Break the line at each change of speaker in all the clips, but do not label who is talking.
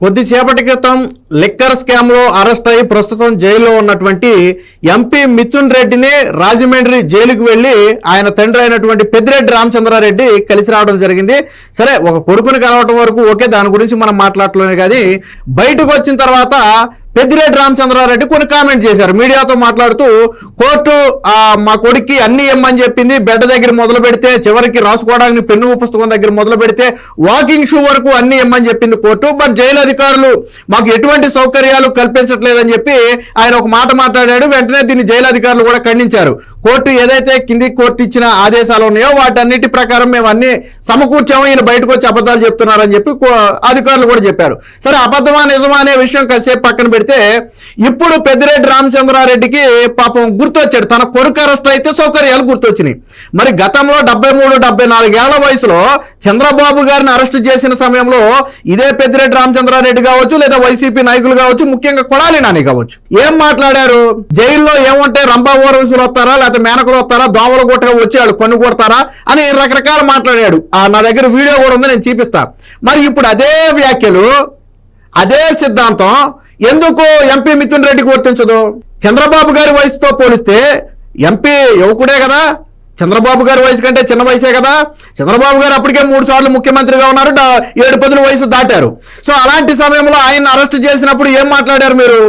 కొద్దిసేపటి క్రితం liquor scam లో అరెస్ట్ అయ్యి ప్రస్తుతం జైల్లో ఉన్నటువంటి ఎంపీ మిథున్ రెడ్డిని రాజమండ్రి జైలుకు వెళ్లి ఆయన తండ్రి అయినటువంటి పెద్దిరెడ్డి రామచంద్రారెడ్డి కలిసి రావడం జరిగింది. సరే, ఒక కొడుకుని కలవటం వరకు ఓకే, దాని గురించి మనం మాట్లాడట్లేదు. కానీ బయటకు వచ్చిన తర్వాత పెద్దిరెడ్డి రామచంద్రారెడ్డి కొన్ని కామెంట్ చేశారు. మీడియాతో మాట్లాడుతూ కోర్టు మా కొడుక్కి అన్ని ఇమ్మని చెప్పింది, బెడ్ దగ్గర మొదలు పెడితే చివరికి రాసుకోవడానికి పెన్ను పుస్తకం దగ్గర మొదలు పెడితే వాకింగ్ షూ వరకు అన్ని ఇమ్మని చెప్పింది కోర్టు. బట్ జైలు అధికారులు మాకు ఎటువంటి సౌకర్యాలు కల్పించట్లేదని చెప్పి ఆయన ఒక మాట మాట్లాడాడు. వెంటనే దీన్ని జైలు అధికారులు కూడా ఖండించారు. కోర్టు ఏదైతే కింది కోర్టు ఇచ్చిన ఆదేశాలు ఉన్నాయో వాటన్నిటి ప్రకారం మేము అన్ని సమకూర్చాము, ఈయన బయటకు వచ్చి అబద్ధాలు చెప్తున్నారని చెప్పి అధికారులు కూడా చెప్పారు. సరే, అబద్ధమా నిజమా అనే విషయం కాసేపు పక్కన పెడితే ఇప్పుడు పెద్దిరెడ్డి రామచంద్రారెడ్డికి పాపం గుర్తొచ్చాడు. తన కొడుకు అరెస్ట్ అయితే సౌకర్యాలు గుర్తొచ్చినాయి. మరి గతంలో 73-74 ఏళ్ల వయసులో చంద్రబాబు గారిని అరెస్ట్ చేసిన సమయంలో ఇదే పెద్దిరెడ్డి రామచంద్రారెడ్డి కావచ్చు, లేదా వైసీపీ నాయకులు కావచ్చు, ముఖ్యంగా కొడాలి నాని కావచ్చు, ఏం మాట్లాడారు? జైల్లో ఏమంటే రంభా ఓరవసులు వస్తారా, లేకపోతే మేనకులు వస్తారా, దోమలు కొట్టగా వచ్చి వాళ్ళు కొన్ను కొడతారా అని రకరకాలు మాట్లాడాడు. నా దగ్గర వీడియో కూడా ఉంది, నేను చూపిస్తా. మరి ఇప్పుడు అదే వ్యాఖ్యలు, అదే సిద్ధాంతం ఎందుకు ఎంపీ మిథున్ రెడ్డికి వర్తించదు? చంద్రబాబు గారి వయసుతో పోలిస్తే ఎంపీ యువకుడే కదా, చంద్రబాబు గారి వయసు కంటే చిన్న వయసే కదా. చంద్రబాబు గారు అప్పటికే 3 సార్లు ముఖ్యమంత్రిగా ఉన్నారు, 7-10 వయసు దాటారు. సో అలాంటి సమయంలో ఆయన అరెస్ట్ చేసినప్పుడు ఏం మాట్లాడారు మీరు?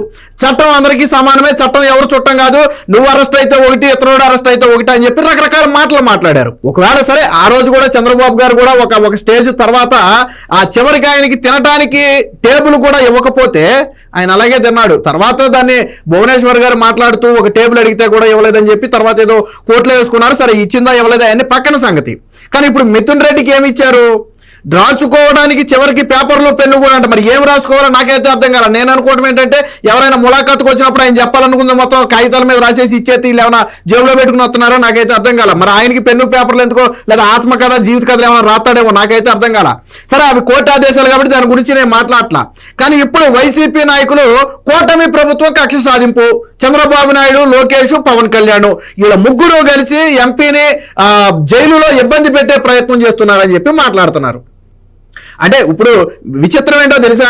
చట్టం అందరికీ సమానమే, చట్టం ఎవరు చుట్టం కాదు, నువ్వు అరెస్ట్ అయితే ఒకటి, ఇతరుడు అరెస్ట్ అయితే ఒకటి అని చెప్పి రకరకాల మాటలు మాట్లాడారు. ఒకవేళ సరే, ఆ రోజు కూడా చంద్రబాబు గారు కూడా ఒక స్టేజ్ తర్వాత ఆ చివరికి ఆయనకి తినడానికి టేబుల్ కూడా ఇవ్వకపోతే ఆయన అలాగే తిన్నాడు. తర్వాత దాన్ని భువనేశ్వర్ గారు మాట్లాడుతూ ఒక టేబుల్ అడిగితే కూడా ఇవ్వలేదని చెప్పి తర్వాత ఏదో కోర్టులో వేసుకున్నారు. సరే, ఇచ్చిందా ఇవ్వలేదా అన్ని పక్కన సంగతి. కానీ ఇప్పుడు మిథున్ రెడ్డికి ఏమి ఇచ్చారు? రాసుకోవడానికి చివరికి పేపర్లో పెన్ను కూడా అంట. మరి ఏం రాసుకోవాలో నాకైతే అర్థం కాల. నేను అనుకోవడం ఏంటంటే ఎవరైనా ములాఖాతుకు వచ్చినప్పుడు ఆయన చెప్పాలనుకుంది మొత్తం కాగితాల మీద రాసేసి ఇచ్చేది, ఏమైనా జేబులో పెట్టుకుని వస్తున్నారో నాకైతే అర్థం కాల. మరి ఆయనకి పెన్ను పేపర్లు ఎందుకో, లేదా ఆత్మకథ జీవిత కథలు ఏమైనా రాస్తాడేమో నాకైతే అర్థం కాల. సరే, అవి కోర్టు ఆదేశాలు కాబట్టి దాని గురించి నేను మాట్లాడట్లా. కానీ ఇప్పుడు వైసీపీ నాయకులు కూటమి ప్రభుత్వం కక్ష సాధింపు, చంద్రబాబు నాయుడు, లోకేష్, పవన్ కళ్యాణ్ వీళ్ళ ముగ్గురు కలిసి ఎంపీని జైలులో ఇబ్బంది పెట్టే ప్రయత్నం చేస్తున్నారని చెప్పి మాట్లాడుతున్నారు. అంటే ఇప్పుడు విచిత్రం ఏంటో తెలుసా?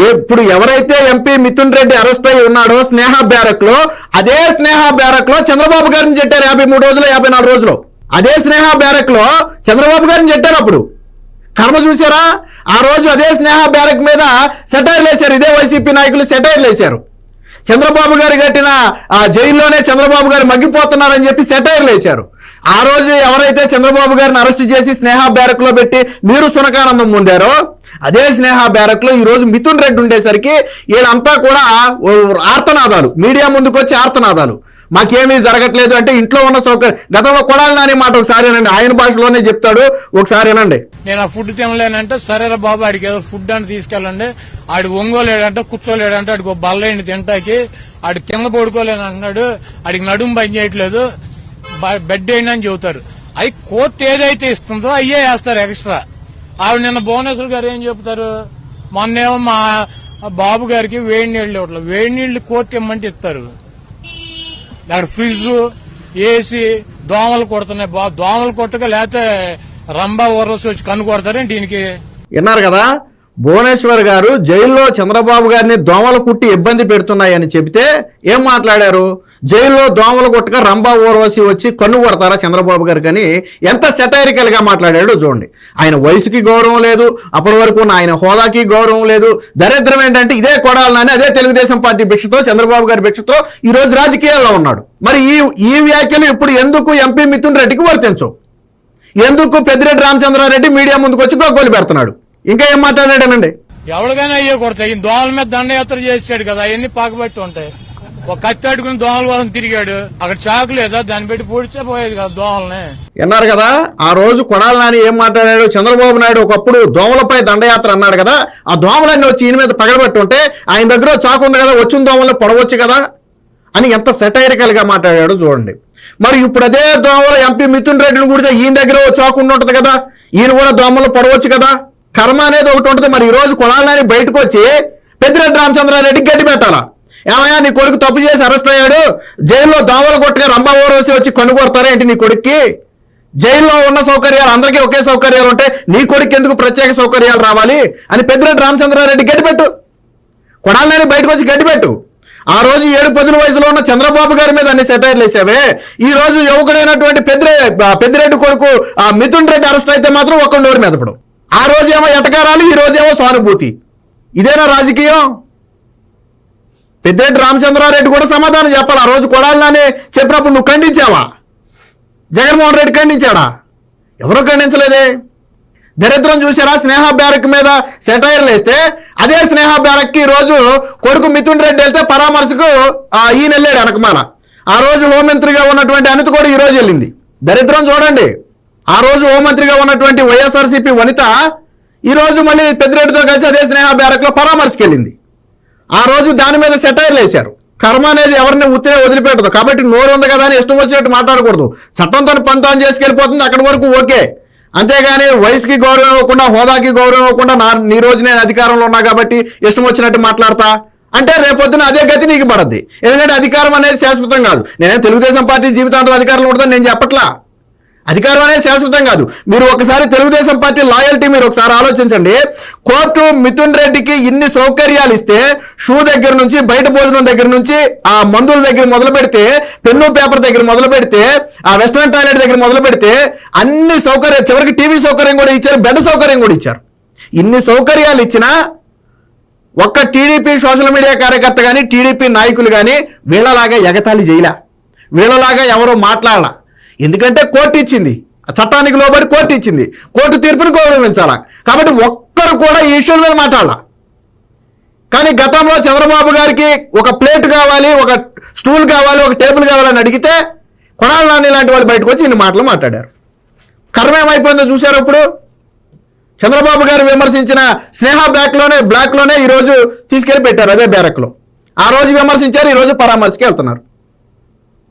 ఇప్పుడు ఎవరైతే ఎంపీ మిథున్ రెడ్డి అరెస్ట్ అయి ఉన్నాడో స్నేహ బ్యారక్ లో, అదే స్నేహ బ్యారక్ లో చంద్రబాబు గారిని చెట్టారు 53 రోజులు 54 రోజులు. అదే స్నేహ బ్యారక్ లో చంద్రబాబు గారిని చెట్టారు. అప్పుడు కర్మ చూసారా? ఆ రోజు అదే స్నేహ బ్యారక్ మీద సెటైర్లు వేశారు, ఇదే వైసీపీ నాయకులు సెటైర్లు వేశారు. చంద్రబాబు గారు కట్టిన ఆ జైల్లోనే చంద్రబాబు గారు మగ్గిపోతున్నారని చెప్పి సెటైర్లు వేశారు. ఆ రోజు ఎవరైతే చంద్రబాబు గారిని అరెస్ట్ చేసి స్నేహ బ్యారక్ లో పెట్టి మీరు సునకానందం పొందారో అదే స్నేహ బ్యారక్ లో ఈ రోజు మిథున్ రెడ్డి ఉండేసరికి వీళ్ళంతా కూడా ఆర్తనాదాలు, మీడియా ముందుకు వచ్చి ఆర్తనాదాలు, మాకేమీ జరగట్లేదు అంటే ఇంట్లో ఉన్న సౌకర్యం. గతంలో కొడాలి నాని మాట ఒకసారి వినండి, ఆయన భాషలోనే చెప్తాడు, ఒకసారి వినండి.
నేను ఆ ఫుడ్ తినలేనంటే సరేరా బాబు, ఆడికి ఏదో ఫుడ్ అని తీసుకెళ్ళండి, ఆడికి ఒంగోలేడంటే కూర్చోలేడంటే ఆడికి ఒక బల్లైంది తింటాకి, ఆడికి కింద పడుకోలేని అంటున్నాడు, ఆడికి నడుము పని చేయట్లేదు, బెడ్ అయినా అని చెబుతారు. అవి కోర్టు ఏదైతే ఇస్తుందో అయ్యే వేస్తారు ఎక్స్ట్రా. ఆవిడ నిన్న భువనేశ్వర్ గారు ఏం చెప్తారు? మొన్నేమో మా బాబు గారికి వేడి నీళ్లు ఇవ్వట్లేదు, వేడి నీళ్లు కోర్టు ఇమ్మంటే ఇస్తారు. అక్కడ ఫ్రిడ్జ్, ఏసీ, దోమలు కొడుతున్నాయి. దోమలు కొట్టక లేకపోతే రంభా ఓరవసి వచ్చి కన్ను కొడతారేంటి దీనికి?
విన్నారు కదా, భువనేశ్వర్ గారు జైల్లో చంద్రబాబు గారిని దోమలు కుట్టి ఇబ్బంది పెడుతున్నాయని చెబితే ఏం మాట్లాడారు? జైల్లో దోమలు కొట్టక రంభా ఓర్వశి వచ్చి కన్ను కొడతారా చంద్రబాబు గారు? కానీ ఎంత సెటైరికల్ గా మాట్లాడాడో చూడండి. ఆయన వయసుకి గౌరవం లేదు, అప్పటి వరకు ఆయన హోదాకి గౌరవం లేదు. దరిద్రం ఏంటంటే ఇదే కొడాలని అదే తెలుగుదేశం పార్టీ భిక్షతో, చంద్రబాబు గారి భిక్షతో ఈ రోజు రాజకీయాల్లో ఉన్నాడు. మరి ఈ వ్యాఖ్యలు ఇప్పుడు ఎందుకు ఎంపీ మిథున్ రెడ్డికి వర్తించవు? ఎందుకు పెద్దిరెడ్డి రామచంద్రారెడ్డి మీడియా ముందుకు వచ్చి గోగోలు పెడుతున్నాడు? ఇంకా ఏం మాట్లాడాడనండి?
ఎవరికైనా అయ్యే కొడతాయి. దోమల మీద దండయాత్ర చేసాడు కదా, అవన్నీ పాకబట్టి ఉంటాయి. ఒక కత్తి అడుకుని దోమల కోసం తిరిగాడు, అక్కడ చాకు లేదా, దాన్ని పెట్టి పొడిచే పోయేది కదా దోమల్ని.
విన్నారు కదా, ఆ రోజు కొడాలి నాని ఏం మాట్లాడాడు? చంద్రబాబు నాయుడు ఒకప్పుడు దోమలపై దండయాత్ర అన్నాడు కదా, ఆ దోమలన్నీ వచ్చి ఈయన మీద పగలబెట్టి ఉంటే ఆయన దగ్గర చాకు ఉంది కదా, వచ్చిన దోమల్ని పొడవచ్చు కదా అని ఎంత సెటైరికల్ గా మాట్లాడాడు చూడండి. మరి ఇప్పుడు అదే దోమలు ఎంపీ మిథున్ రెడ్డిని కూడా ఈయన దగ్గర చాకు ఉండి కదా, ఈయన కూడా దోమలు పొడవచ్చు కదా. కర్మ అనేది ఒకటి ఉంటుంది. మరి ఈ రోజు కొడాలి నాని బయటకు వచ్చి పెద్దిరెడ్డి రామచంద్రారెడ్డికి గడ్డి పెట్టాలా? ఏమయ్యా, నీ కొడుకు తప్పు చేసి అరెస్ట్ అయ్యాడు, జైల్లో దోమలు కొట్టుగా రంభా ఓరవసి వచ్చి కన్ను కొడతారా ఏంటి నీ కొడుక్కి? జైల్లో ఉన్న సౌకర్యాలు అందరికీ ఒకే సౌకర్యాలు ఉంటే నీ కొడుకు ఎందుకు ప్రత్యేక సౌకర్యాలు రావాలి అని పెద్దిరెడ్డి రామచంద్రారెడ్డి గట్టిపెట్టు. కొడాలని బయటకు వచ్చి గట్టిపెట్టు. ఆ రోజు 7-10 వయసులో ఉన్న చంద్రబాబు గారి మీద అన్ని సెటైర్లు వేసావే, ఈ రోజు యువకుడైనటువంటి పెద్దిరెడ్డి కొడుకు మిథున్ రెడ్డి అరెస్ట్ అయితే మాత్రం ఒక్క నోరు మెదపడు. ఆ రోజు ఏమో ఎటకారాలు, ఈ రోజేమో సానుభూతి. ఇదేనా రాజకీయం? పెద్దిరెడ్డి రామచంద్రారెడ్డి కూడా సమాధానం చెప్పాలి. ఆ రోజు కొడాలని చెప్పినప్పుడు నువ్వు ఖండించావా? జగన్మోహన్ రెడ్డి ఖండించాడా? ఎవరూ ఖండించలేదే. దరిద్రం చూసారా? స్నేహ బ్యారక్ మీద సెటైర్లు వేస్తే అదే స్నేహ బ్యారక్కి ఈరోజు కొడుకు మిథున్ రెడ్డి వెళ్తే పరామర్శకు ఈయన వెళ్ళాడు వెనకమాల. ఆ రోజు హోంమంత్రిగా ఉన్నటువంటి అనిత కూడా ఈరోజు వెళ్ళింది. దరిద్రం చూడండి. ఆ రోజు హోంమంత్రిగా ఉన్నటువంటి వైఎస్ఆర్సీపీ వనిత ఈరోజు మళ్ళీ పెద్దిరెడ్డితో కలిసి అదే స్నేహ బ్యారక్లో పరామర్శకు వెళ్ళింది. ఆ రోజు దాని మీద సెటైర్లు వేశారు. కర్మ అనేది ఎవరిని ఉత్తినే వదిలిపెట్టదు. కాబట్టి నోరు ఉంది కదా అని ఇష్టం వచ్చినట్టు మాట్లాడకూడదు. చట్టంతో పంతం చేసుకెళ్ళిపోతుంది, అక్కడి వరకు ఓకే. అంతేగాని వయసుకి గౌరవం ఇవ్వకుండా, హోదాకి గౌరవం ఇవ్వకుండా నీ రోజు నేను అధికారంలో ఉన్నా కాబట్టి ఇష్టం వచ్చినట్టు మాట్లాడతా అంటే రేపొద్దున అదే గతి నీకు పడద్ది. ఎందుకంటే అధికారం అనేది శాశ్వతం కాదు. నేనే తెలుగుదేశం పార్టీ జీవితాంతం అధికారంలో ఉంటుందని నేను చెప్పట్లా. అధికారం అనేది శాశ్వతం కాదు. మీరు ఒకసారి తెలుగుదేశం పార్టీ లాయల్టీ మీరు ఒకసారి ఆలోచించండి. కోర్టు మిథున్ రెడ్డికి ఇన్ని సౌకర్యాలు ఇస్తే, షూ దగ్గర నుంచి, బయట భోజనం దగ్గర నుంచి, ఆ మందుల దగ్గర మొదలు పెడితే, పెన్ను పేపర్ దగ్గర మొదలు పెడితే, ఆ వెస్ట్రన్ టాయిలెట్ దగ్గర మొదలు పెడితే అన్ని సౌకర్యాలు, చివరికి టీవీ సౌకర్యం కూడా ఇచ్చారు, బెడ్ సౌకర్యం కూడా ఇచ్చారు. ఇన్ని సౌకర్యాలు ఇచ్చినా ఒక్క టీడీపీ సోషల్ మీడియా కార్యకర్త కానీ, టీడీపీ నాయకులు కానీ వీళ్ళలాగా ఎగతాళి చేయలే, వీళ్ళలాగా ఎవరో మాట్లాడాల. ఎందుకంటే కోర్టు ఇచ్చింది, చట్టానికి లోబడి కోర్టు ఇచ్చింది, కోర్టు తీర్పుని గౌరవించాలా. కాబట్టి ఒక్కరు కూడా ఈ ఇష్యూల మీద మాట్లాడాల. కానీ గతంలో చంద్రబాబు గారికి ఒక ప్లేట్ కావాలి, ఒక స్టూల్ కావాలి, ఒక టేబుల్ కావాలని అడిగితే కొడాలి నాని లాంటి వాళ్ళు బయటకు వచ్చి ఇన్ని మాటలు మాట్లాడారు. కర్మ ఏమైపోయిందో చూశారు. ఇప్పుడు చంద్రబాబు గారు విమర్శించిన స్నేహ బ్లాక్లోనే ఈరోజు తీసుకెళ్లి పెట్టారు అదే బ్యారక్లో. ఆ రోజు విమర్శించారు, ఈరోజు పరామర్శకి వెళ్తున్నారు.